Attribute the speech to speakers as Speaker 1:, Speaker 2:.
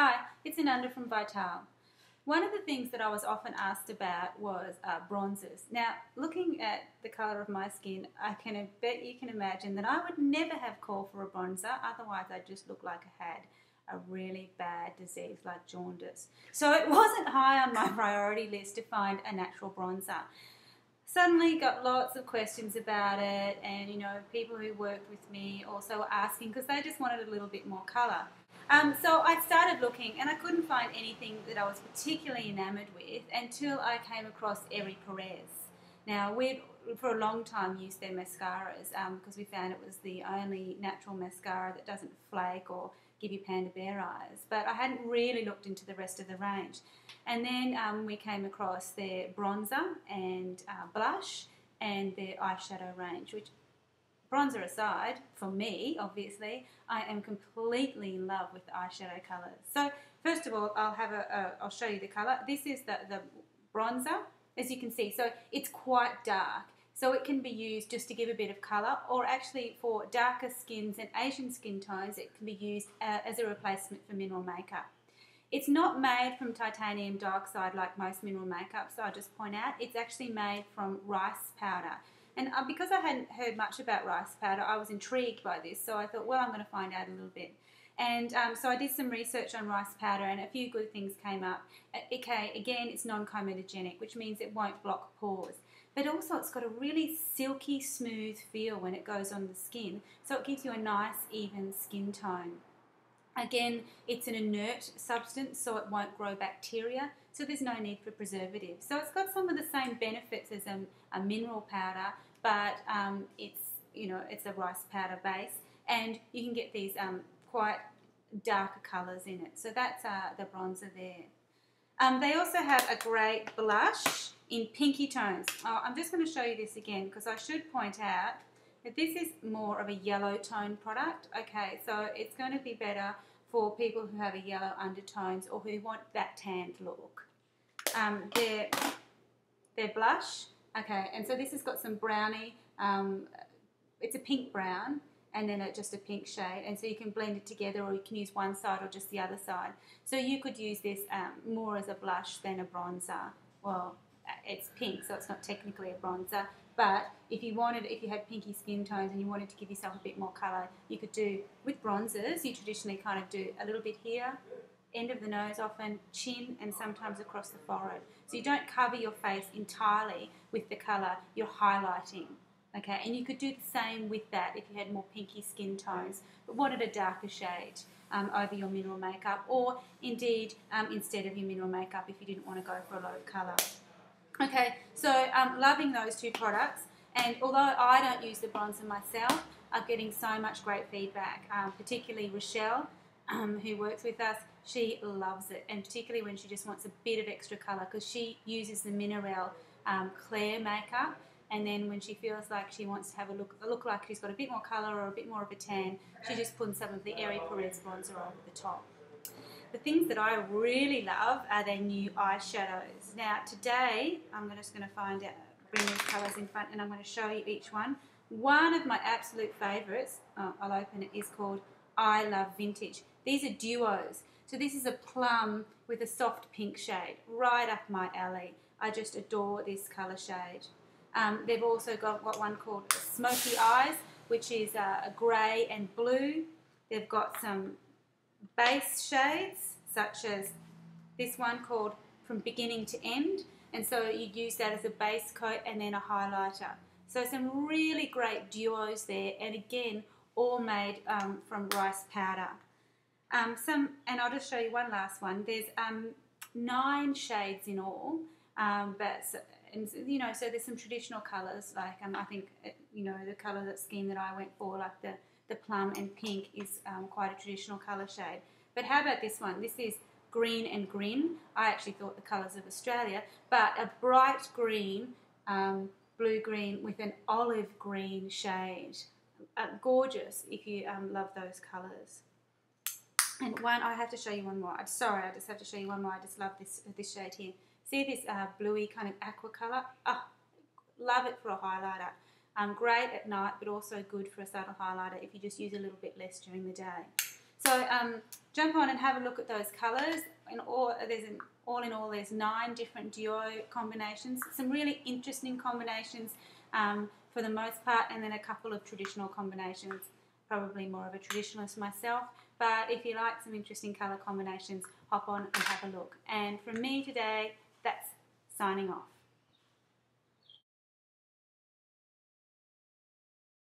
Speaker 1: Hi, it's Ananda from Vital. One of the things that I was often asked about was bronzers. Now, looking at the colour of my skin, I can bet you can imagine that I would never have called for a bronzer, otherwise I'd just look like I had a really bad disease like jaundice. So it wasn't high on my priority list to find a natural bronzer. Suddenly got lots of questions about it, and people who worked with me also were asking because they just wanted a little bit more colour. So I started looking and I couldn't find anything that I was particularly enamoured with until I came across Eri Perez. Now, we'd for a long time used their mascaras because we found it was the only natural mascara that doesn't flake or give you panda bear eyes, but I hadn't really looked into the rest of the range. And then we came across their bronzer and blush and their eyeshadow range, which, bronzer aside, for me, obviously, I am completely in love with the eyeshadow colours. So first of all, I'll show you the colour. This is the bronzer, as you can see. So it's quite dark. So it can be used just to give a bit of colour, or actually for darker skins and Asian skin tones, it can be used as a replacement for mineral makeup. It's not made from titanium dioxide like most mineral makeup, so I'll just point out, it's actually made from rice powder. And because I hadn't heard much about rice powder, I was intrigued by this, so I thought, well, I'm going to find out a little bit. And so I did some research on rice powder, and a few good things came up. Okay, again, it's non-comedogenic, which means it won't block pores. But also it's got a really silky, smooth feel when it goes on the skin, so it gives you a nice, even skin tone. Again, it's an inert substance, so it won't grow bacteria, so there's no need for preservatives. So it's got some of the same benefits as a mineral powder, but it's a rice powder base, and you can get these quite darker colours in it. So that's the bronzer there. They also have a great blush in pinky tones. I'm just going to show you this again because I should point out that this is more of a yellow tone product. Okay, so it's going to be better for people who have a yellow undertones or who want that tanned look. Their blush, okay, and so this has got some brownie, it's a pink brown, and then just a pink shade, and so you can blend it together, or you can use one side or just the other side. So you could use this more as a blush than a bronzer. Well, it's pink, so it's not technically a bronzer, but if you had pinky skin tones and you wanted to give yourself a bit more colour, you could do, with bronzers, you traditionally kind of do a little bit here, end of the nose often, chin, and sometimes across the forehead. So you don't cover your face entirely with the colour, you're highlighting. Okay, and you could do the same with that if you had more pinky skin tones, but wanted a darker shade over your mineral makeup, or indeed instead of your mineral makeup if you didn't want to go for a lot of colour. Okay, so loving those two products, and although I don't use the bronzer myself, I'm getting so much great feedback, particularly Rochelle, who works with us. She loves it, and particularly when she just wants a bit of extra colour, because she uses the Mineral Claire makeup, and then when she feels like she wants to have a look like she's got a bit more colour or a bit more of a tan, she just puts some of the Eri Perez bronzer over the top. The things that I really love are their new eyeshadows. Now today, I'm just going to bring these colours in front, and I'm going to show you each one. One of my absolute favourites, I'll open it, is called I Love Vintage. These are duos. So this is a plum with a soft pink shade, right up my alley. I just adore this colour shade. They've also got one called Smoky Eyes, which is a grey and blue. They've got some base shades, such as this one called From Beginning to End, and so you use that as a base coat and then a highlighter. So some really great duos there, and again, all made from rice powder. And I'll just show you one last one. There's 9 shades in all, so there's some traditional colours, like I think the colour scheme that I went for, like the plum and pink, is quite a traditional colour shade. But how about this one? This is Green and Grin. I actually thought the colours of Australia, but a bright green, blue-green with an olive green shade. Gorgeous if you love those colours. And I have to show you one more. I'm sorry, I just have to show you one more. I just love this shade here. See this bluey kind of aqua colour? Love it for a highlighter. Great at night, but also good for a subtle highlighter if you just use a little bit less during the day. So jump on and have a look at those colours. All in all, there's 9 different duo combinations. Some really interesting combinations for the most part, and then a couple of traditional combinations. Probably more of a traditionalist myself, but if you like some interesting colour combinations, hop on and have a look. And from me today, that's signing off.